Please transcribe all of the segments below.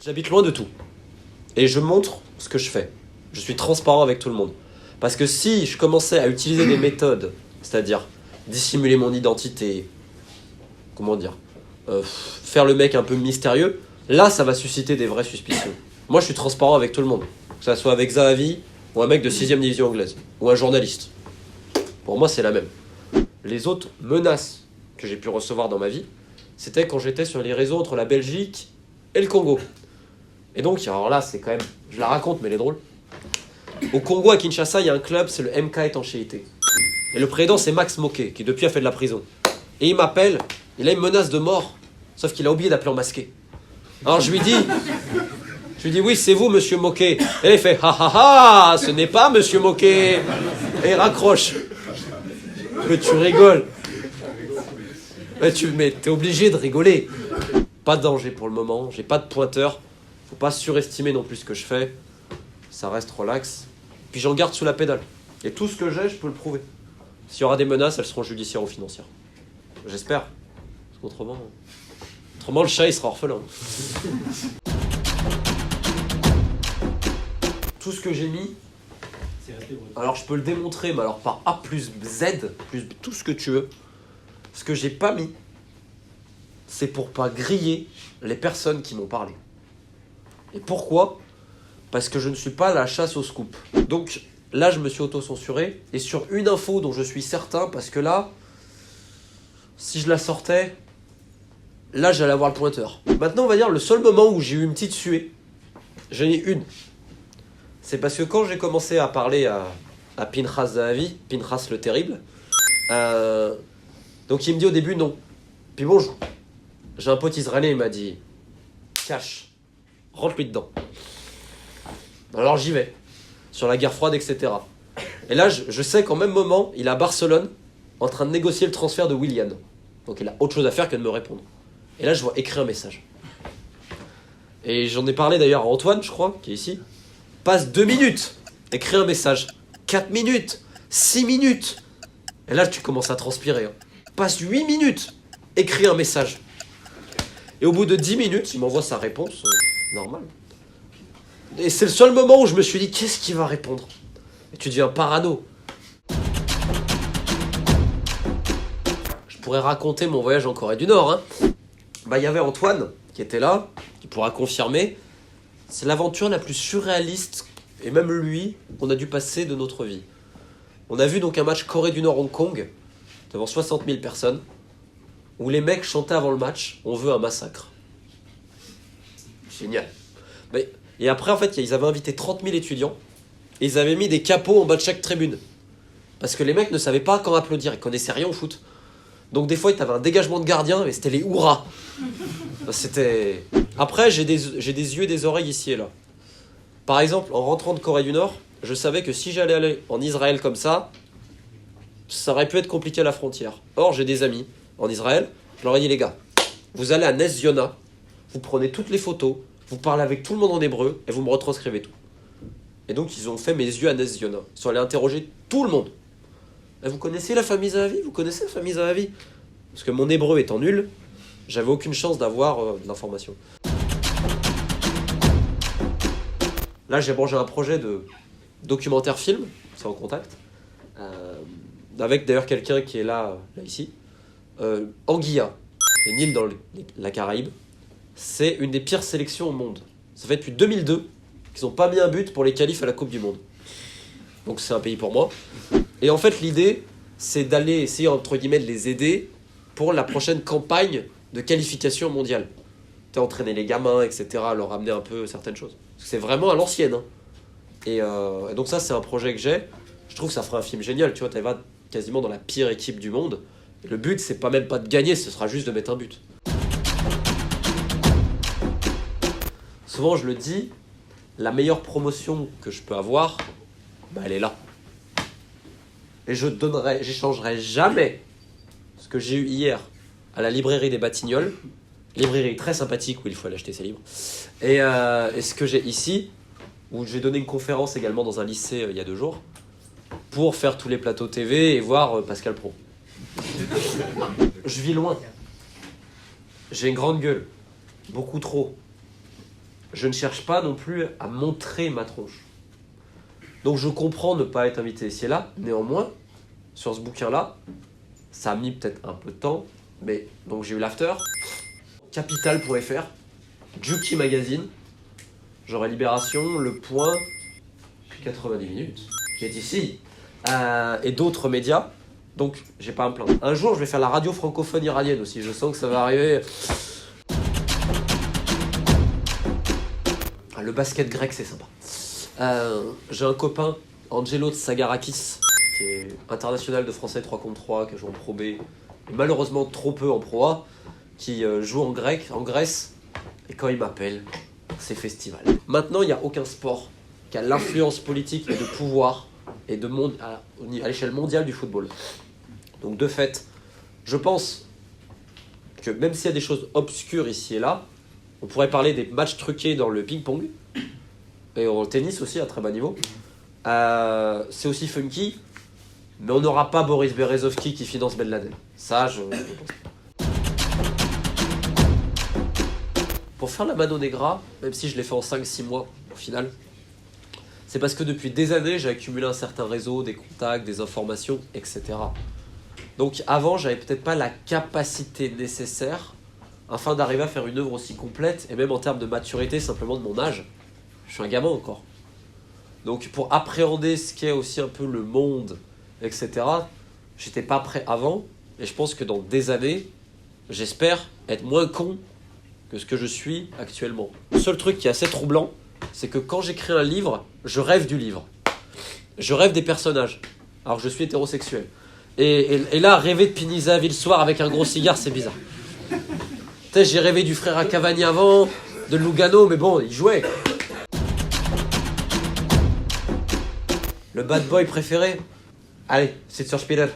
J'habite loin de tout. Et je montre ce que je fais. Je suis transparent avec tout le monde. Parce que si je commençais à utiliser des méthodes, c'est-à-dire dissimuler mon identité, faire le mec un peu mystérieux, là, ça va susciter des vraies suspicions. Moi, je suis transparent avec tout le monde. Que ça soit avec Zahavi, ou un mec de 6ème division anglaise, ou un journaliste. Pour moi, c'est la même. Les autres menaces que j'ai pu recevoir dans ma vie, c'était quand j'étais sur les réseaux entre la Belgique et le Congo. Et donc, alors là, c'est quand même... Je la raconte, mais elle est drôle. Au Congo, à Kinshasa, il y a un club, c'est le MK Étanchéité. Et le président, c'est Max Moké, qui depuis a fait de la prison. Et il m'appelle, et là, il me menace de mort, sauf qu'il a oublié d'appeler en masqué. Alors je lui dis, oui, c'est vous, monsieur Moké. Et là, il fait, ha ha ha, ce n'est pas monsieur Moké. Et il raccroche. Mais tu rigoles. Mais t'es obligé de rigoler. Pas de danger pour le moment, j'ai pas de pointeur. Faut pas surestimer non plus ce que je fais. Ça reste relax. Puis j'en garde sous la pédale. Et tout ce que j'ai, je peux le prouver. S'il y aura des menaces, elles seront judiciaires ou financières. J'espère. Parce qu'autrement, le chat, il sera orphelin. Tout ce que j'ai mis, alors je peux le démontrer, mais alors par A plus Z, plus tout ce que tu veux. Ce que j'ai pas mis, c'est pour pas griller les personnes qui m'ont parlé. Et pourquoi ? Parce que je ne suis pas à la chasse au scoop. Donc là, je me suis auto-censuré. Et sur une info dont je suis certain, parce que là, si je la sortais, là, j'allais avoir le pointeur. Maintenant, on va dire le seul moment où j'ai eu une petite suée, j'en ai une. C'est parce que quand j'ai commencé à parler à Pinchas Zahavi, Pinchas le terrible, donc il me dit au début non. Puis bon, j'ai un pote israélien, il m'a dit cache, rentre-lui dedans. Alors j'y vais, sur la guerre froide, etc. Et là, je sais qu'en même moment, il est à Barcelone, en train de négocier le transfert de Willian. Donc il a autre chose à faire que de me répondre. Et là, je vois écrire un message. Et j'en ai parlé d'ailleurs à Antoine, je crois, qui est ici. Passe 2 minutes, écris un message. 4 minutes, 6 minutes. Et là, tu commences à transpirer. Hein. Passe 8 minutes, écris un message. Et au bout de 10 minutes, il m'envoie sa réponse, normale. Et c'est le seul moment où je me suis dit, qu'est-ce qu'il va répondre ? Et tu deviens parano. Je pourrais raconter mon voyage en Corée du Nord. Hein. Il y avait Antoine qui était là, qui pourra confirmer. C'est l'aventure la plus surréaliste, et même lui, qu'on a dû passer de notre vie. On a vu donc un match Corée du Nord-Hong Kong, devant 60 000 personnes, où les mecs chantaient avant le match « On veut un massacre ». Génial. Et après, en fait, ils avaient invité 30 000 étudiants, et ils avaient mis des capots en bas de chaque tribune. Parce que les mecs ne savaient pas quand applaudir, ils connaissaient rien au foot. Donc des fois, tu avais un dégagement de gardien, et c'était les hurrahs. C'était... Après, j'ai des yeux et des oreilles ici et là. Par exemple, en rentrant de Corée du Nord, je savais que si j'allais aller en Israël comme ça aurait pu être compliqué à la frontière. Or, j'ai des amis en Israël, je leur ai dit, les gars, vous allez à Ness Ziona, vous prenez toutes les photos, vous parlez avec tout le monde en hébreu, et vous me retranscrivez tout. Et donc, ils ont fait mes yeux à Ness Ziona. Ils sont allés interroger tout le monde. Et vous connaissez la famille Zahavi ? Vous connaissez la famille Zahavi ? Parce que mon hébreu étant nul, j'avais aucune chance d'avoir de l'information. Là, j'ai un projet de documentaire film, c'est en contact, avec d'ailleurs quelqu'un qui est là ici. Anguilla, une île dans la Caraïbe, c'est une des pires sélections au monde. Ça fait depuis 2002 qu'ils n'ont pas mis un but pour les qualifs à la Coupe du Monde. Donc c'est un pays pour moi. Et en fait, l'idée, c'est d'aller essayer, entre guillemets, de les aider pour la prochaine campagne de qualification mondiale. Entraîner les gamins, etc., leur amener un peu certaines choses. Parce que c'est vraiment à l'ancienne. Hein. Et donc ça, c'est un projet que j'ai. Je trouve que ça fera un film génial. Tu vois, tu vas quasiment dans la pire équipe du monde. Et le but, c'est pas même pas de gagner, ce sera juste de mettre un but. Souvent, je le dis, la meilleure promotion que je peux avoir, elle est là. Et j'échangerai jamais ce que j'ai eu hier à la librairie des Batignolles. Librairie très sympathique où il faut aller acheter ses livres. Et ce que j'ai ici, où j'ai donné une conférence également dans un lycée il y a 2 jours, pour faire tous les plateaux TV et voir Pascal Praud. Je vis loin. J'ai une grande gueule. Beaucoup trop. je ne cherche pas non plus à montrer ma tronche. Donc je comprends ne pas être invité ici et là, néanmoins, sur ce bouquin-là, ça a mis peut-être un peu de temps, mais donc j'ai eu l'after, Capital.fr, Juki Magazine, j'aurai Libération, Le Point, 90 minutes, qui est ici, et d'autres médias, donc j'ai pas à me plaindre. Un jour, je vais faire la radio francophone iranienne aussi, je sens que ça va arriver. Le basket grec, c'est sympa. J'ai un copain, Angelo Tsagarakis, qui est international de français 3 contre 3, qui a joué en Pro B, et malheureusement trop peu en Pro A, qui joue en Grèce, et quand il m'appelle, c'est festival. Maintenant, il n'y a aucun sport qui a l'influence politique et de pouvoir et à l'échelle mondiale du football. Donc de fait, je pense que même s'il y a des choses obscures ici et là, on pourrait parler des matchs truqués dans le ping-pong, et au tennis aussi à très bas niveau. C'est aussi funky, mais on n'aura pas Boris Berezovski qui finance Ben Laden. Ça, je pense. Pour faire la Mano Negra, même si je l'ai fait en 5-6 mois au final, c'est parce que depuis des années, j'ai accumulé un certain réseau, des contacts, des informations, etc. Donc avant, j'avais peut-être pas la capacité nécessaire afin d'arriver à faire une œuvre aussi complète, et même en termes de maturité, simplement de mon âge. Je suis un gamin encore. Donc pour appréhender ce qu'est aussi un peu le monde, etc., j'étais pas prêt avant, et je pense que dans des années, j'espère être moins con que ce que je suis actuellement. Le seul truc qui est assez troublant, c'est que quand j'écris un livre, je rêve du livre. Je rêve des personnages. Alors je suis hétérosexuel. Et là, rêver de Piniza le soir avec un gros cigare, c'est bizarre. Peut-être j'ai rêvé du frère à Cavani avant, de Lugano, mais bon, il jouait. Le bad boy préféré? Allez, c'est sur Spiller.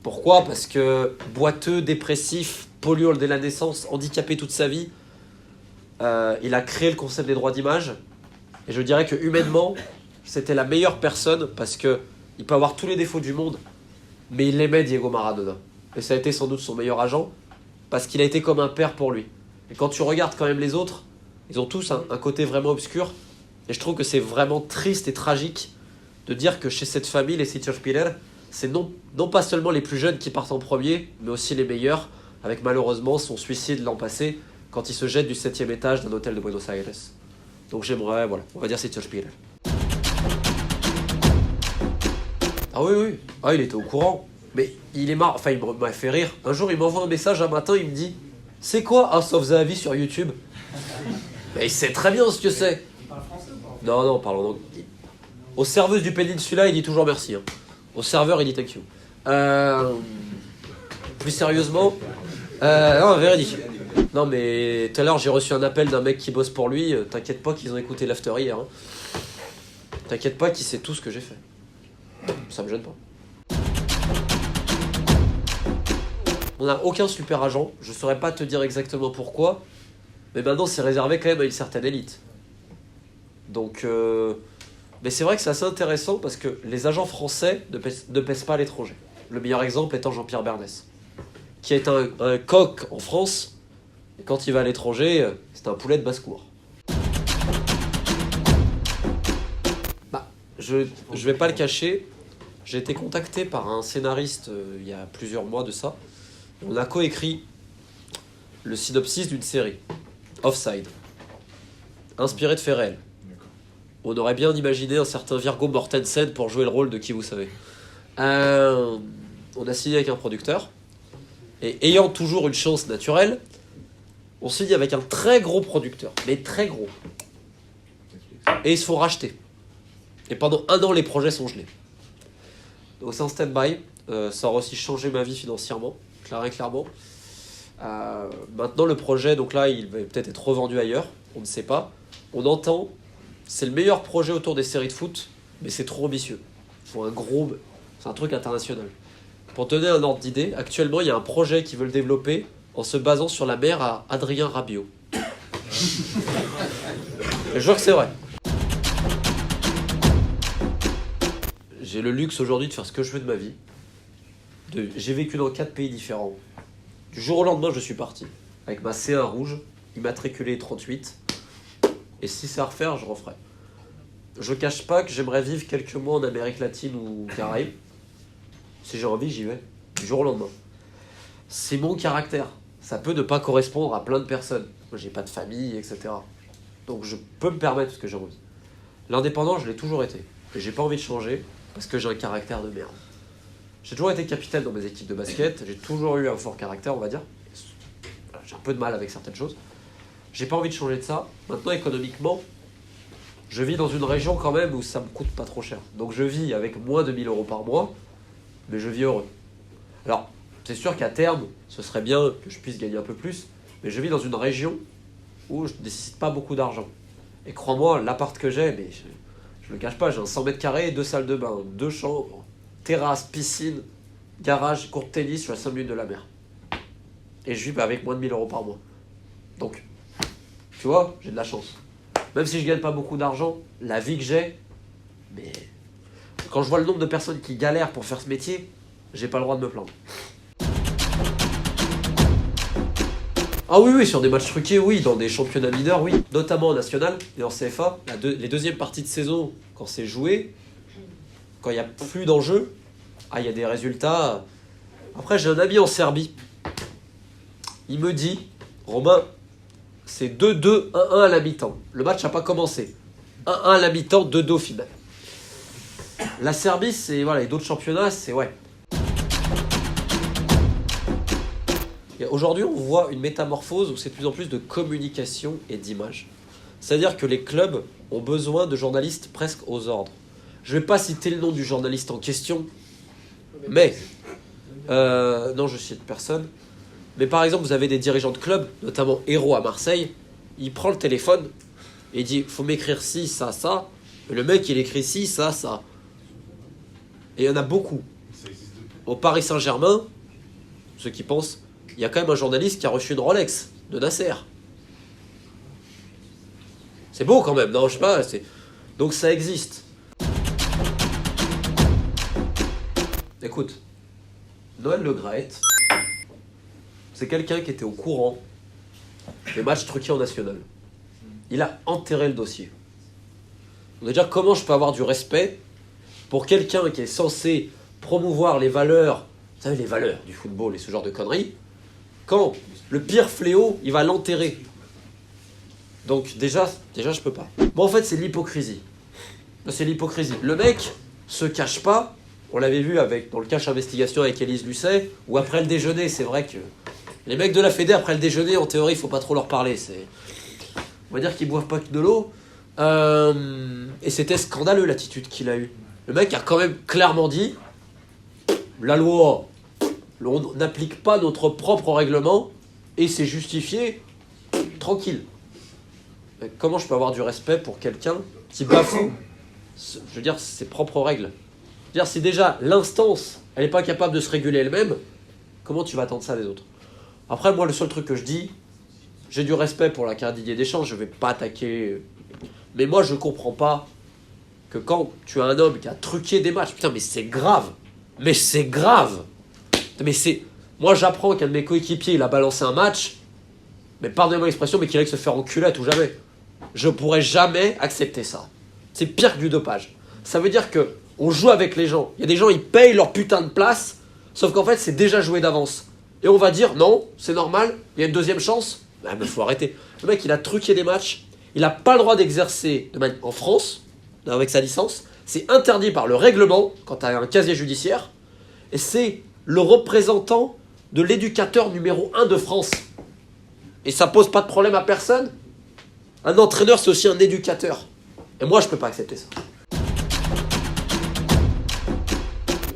Pourquoi? Parce que boiteux, dépressif, polluant dès la naissance, handicapé toute sa vie, il a créé le concept des droits d'image. Et je dirais que humainement, c'était la meilleure personne parce que il peut avoir tous les défauts du monde, mais il aimait Diego Maradona. Et ça a été sans doute son meilleur agent parce qu'il a été comme un père pour lui. Et quand tu regardes quand même les autres, ils ont tous un côté vraiment obscur. Et je trouve que c'est vraiment triste et tragique de dire que chez cette famille, les Sicherspieler, c'est non pas seulement les plus jeunes qui partent en premier, mais aussi les meilleurs, avec malheureusement son suicide l'an passé, quand il se jette du 7e étage d'un hôtel de Buenos Aires. Donc j'aimerais, voilà, on va dire Sicherspieler. Ah oui, oui, ah, il était au courant. Mais il est marrant, enfin il m'a fait rire. Un jour il m'envoie un message un matin, il me dit « C'est quoi House of the Avis sur YouTube ?» Mais il sait très bien ce que c'est. Il parle français ou pas? Non, non, parlons donc. Aux serveuses du Peninsula, il dit toujours merci. Hein. Au serveur, il dit thank you. Plus sérieusement, non, véridique. Non, mais tout à l'heure, j'ai reçu un appel d'un mec qui bosse pour lui. T'inquiète pas qu'ils ont écouté l'after hier. Hein. T'inquiète pas qu'il sait tout ce que j'ai fait. Ça me gêne pas. On n'a aucun super agent. Je saurais pas te dire exactement pourquoi. Mais maintenant, c'est réservé quand même à une certaine élite. Donc, mais c'est vrai que c'est assez intéressant parce que les agents français ne pèsent pas à l'étranger. Le meilleur exemple étant Jean-Pierre Bernès, qui est un coq en France, et quand il va à l'étranger, c'est un poulet de basse-cour. Bah, je vais pas le cacher, j'ai été contacté par un scénariste il y a plusieurs mois de ça. On a coécrit le synopsis d'une série, Offside, inspiré de faits réels. On aurait bien imaginé un certain Viggo Mortensen pour jouer le rôle de qui vous savez. On a signé avec un producteur. Et ayant toujours une chance naturelle, on signe avec un très gros producteur. Mais très gros. Et ils se font racheter. Et pendant 1 an, les projets sont gelés. Donc c'est en stand-by. Ça aura aussi changé ma vie financièrement. Clairement. Maintenant, le projet, donc là, il va peut-être être revendu ailleurs. On ne sait pas. On entend... C'est le meilleur projet autour des séries de foot, mais c'est trop ambitieux. Il faut c'est un truc international. Pour te donner un ordre d'idée, actuellement, il y a un projet qui veut le développer en se basant sur la mère à Adrien Rabiot. Je jure que c'est vrai. J'ai le luxe aujourd'hui de faire ce que je veux de ma vie. J'ai vécu dans 4 pays différents. Du jour au lendemain, je suis parti. Avec ma C1 rouge, immatriculée 38. Et si c'est à refaire, je referai. Je cache pas que j'aimerais vivre quelques mois en Amérique latine ou Caraïbes. Si j'ai envie, j'y vais. Du jour au lendemain. C'est mon caractère. Ça peut ne pas correspondre à plein de personnes. Moi, j'ai pas de famille, etc. Donc je peux me permettre ce que j'ai envie. L'indépendant, je l'ai toujours été. Et j'ai pas envie de changer parce que j'ai un caractère de merde. J'ai toujours été capitaine dans mes équipes de basket. J'ai toujours eu un fort caractère, on va dire. J'ai un peu de mal avec certaines choses. J'ai pas envie de changer de ça. Maintenant, économiquement, je vis dans une région quand même où ça me coûte pas trop cher. Donc je vis avec moins de 1000 euros par mois, mais je vis heureux. Alors, c'est sûr qu'à terme, ce serait bien que je puisse gagner un peu plus, mais je vis dans une région où je ne nécessite pas beaucoup d'argent. Et crois-moi, l'appart que j'ai, mais je le cache pas, j'ai un 100 mètres carrés, 2 salles de bain, 2 chambres, terrasse, piscine, garage, court de tennis, je suis à 5 minutes de la mer. Et je vis avec moins de 1000 euros par mois. Donc, tu vois, j'ai de la chance. Même si je gagne pas beaucoup d'argent, la vie que j'ai, mais quand je vois le nombre de personnes qui galèrent pour faire ce métier, j'ai pas le droit de me plaindre. Ah oui, oui, sur des matchs truqués, oui, dans des championnats mineurs, oui, notamment en national et en CFA, les deuxièmes parties de saison, quand c'est joué, quand il n'y a plus d'enjeu, il y a des résultats. Après, j'ai un ami en Serbie, il me dit, Romain, c'est 2-2, 1-1 à la mi-temps. Le match n'a pas commencé. 1-1 à la mi-temps, 2-2 au final. La Serbie, c'est, voilà, et d'autres championnats, c'est, ouais. Et aujourd'hui, on voit une métamorphose où c'est de plus en plus de communication et d'image. C'est-à-dire que les clubs ont besoin de journalistes presque aux ordres. Je ne vais pas citer le nom du journaliste en question, mais... non, je cite personne. Mais par exemple, vous avez des dirigeants de clubs, notamment Hérault à Marseille, il prend le téléphone et il dit « faut m'écrire ci, ça, ça ». Et le mec, il écrit ci, ça, ça. Et il y en a beaucoup. Au Paris Saint-Germain, ceux qui pensent, il y a quand même un journaliste qui a reçu une Rolex de Nasser. C'est beau quand même, non, je sais pas. Donc ça existe. Écoute, Noël Le Graët, c'est quelqu'un qui était au courant des matchs truqués en national. Il a enterré le dossier. On va dire comment je peux avoir du respect pour quelqu'un qui est censé promouvoir les valeurs, vous savez, les valeurs du football et ce genre de conneries, quand le pire fléau, il va l'enterrer. Donc déjà je peux pas. Bon, en fait, c'est l'hypocrisie. C'est l'hypocrisie. Le mec se cache pas. On l'avait vu dans le cache investigation avec Élise Lucet, où après le déjeuner, c'est vrai que les mecs de la Fédé, après le déjeuner, en théorie, il faut pas trop leur parler. On va dire qu'ils boivent pas que de l'eau. Et c'était scandaleux l'attitude qu'il a eue. Le mec a quand même clairement dit la loi, on n'applique pas notre propre règlement et c'est justifié, tranquille. Mais comment je peux avoir du respect pour quelqu'un qui bafoue, je veux dire, ses propres règles? Je veux dire, si déjà l'instance, elle n'est pas capable de se réguler elle-même, comment tu vas attendre ça des autres? Après, moi, le seul truc que je dis, j'ai du respect pour la carrière Didier Deschamps, je vais pas attaquer. Mais moi, je comprends pas que quand tu as un homme qui a truqué des matchs, putain, mais c'est grave. Mais c'est grave. Mais c'est... Moi, j'apprends qu'un de mes coéquipiers, il a balancé un match, mais pardonnez-moi l'expression, mais qu'il allait se faire enculer à tout jamais. Je pourrais jamais accepter ça. C'est pire que du dopage. Ça veut dire que on joue avec les gens. Il y a des gens, ils payent leur putain de place, sauf qu'en fait, c'est déjà joué d'avance. Et on va dire, non, c'est normal, il y a une deuxième chance. Ah, mais faut arrêter. Le mec, il a truqué des matchs, il n'a pas le droit d'exercer en France, avec sa licence. C'est interdit par le règlement, quand tu as un casier judiciaire. Et c'est le représentant de l'éducateur numéro 1 de France. Et ça pose pas de problème à personne. Un entraîneur, c'est aussi un éducateur. Et moi, je peux pas accepter ça.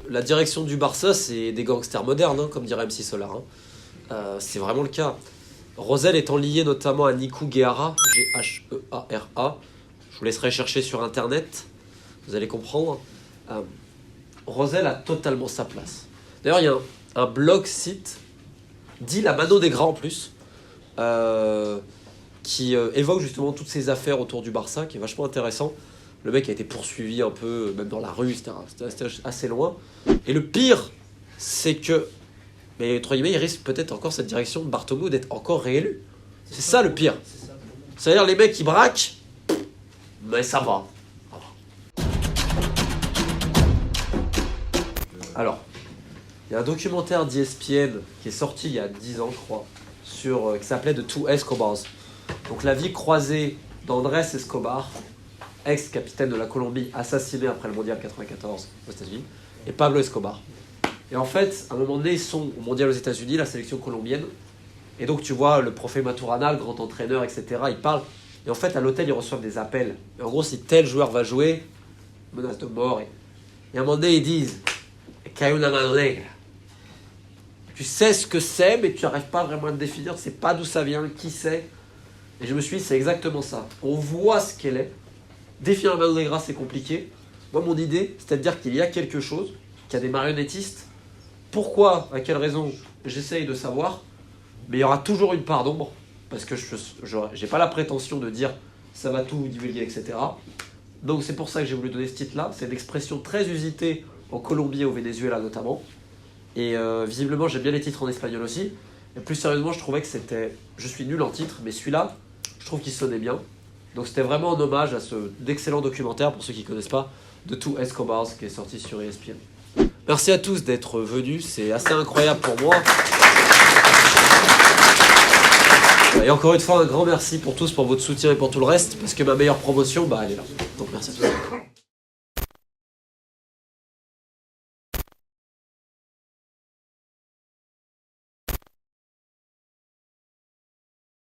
La direction du Barça, c'est des gangsters modernes, hein, comme dirait MC Solar. Hein. C'est vraiment le cas. Rosell étant lié notamment à Nikou Guéhara, G-H-E-A-R-A. Je vous laisserai chercher sur Internet, vous allez comprendre. Rosell a totalement sa place. D'ailleurs, il y a un blog site, dit la Mano des Grands en plus, qui évoque justement toutes ces affaires autour du Barça, qui est vachement intéressant. Le mec a été poursuivi un peu, même dans la rue, c'était assez loin. Et le pire, c'est que, mais entre guillemets, il risque peut-être encore cette direction de Bartomeu d'être encore réélu. C'est ça le pire. C'est-à-dire les mecs qui braquent, mais ça va. Alors, il y a un documentaire d'ESPN qui est sorti il y a 10 ans, je crois, qui s'appelait The Two Escobars. Donc la vie croisée d'Andrés Escobar, ex-capitaine de la Colombie, assassiné après le Mondial 94 aux États-Unis, et Pablo Escobar. Et en fait, à un moment donné, ils sont au Mondial aux États-Unis, la sélection colombienne. Et donc tu vois le Profe Maturana, le grand entraîneur, etc. Ils parlent. Et en fait, à l'hôtel, ils reçoivent des appels. Et en gros, si tel joueur va jouer, menace de mort. Et à un moment donné, ils disent qu'il y a una mano negra. Tu sais ce que c'est, mais tu n'arrives pas vraiment à le définir. Tu ne sais pas d'où ça vient, qui c'est. Et je me suis dit, c'est exactement ça. On voit ce qu'elle est. Définir la mano negra, c'est compliqué. Moi, mon idée, c'est de dire qu'il y a quelque chose, qu'il y a des marionnettistes. Pourquoi, à quelle raison, j'essaye de savoir. Mais il y aura toujours une part d'ombre. Parce que je n'ai pas la prétention de dire ça va tout divulguer, etc. Donc c'est pour ça que j'ai voulu donner ce titre-là. C'est une expression très usitée en Colombie et au Venezuela notamment. Et visiblement, j'aime bien les titres en espagnol aussi. Et plus sérieusement, je trouvais que c'était... Je suis nul en titre, mais celui-là, je trouve qu'il sonnait bien. Donc c'était vraiment en hommage à d'excellent documentaire, pour ceux qui ne connaissent pas, The Two Escobars, qui est sorti sur ESPN. Merci à tous d'être venus, c'est assez incroyable pour moi. Et encore une fois, un grand merci pour tous, pour votre soutien et pour tout le reste, parce que ma meilleure promotion, elle est là. Donc merci à tous.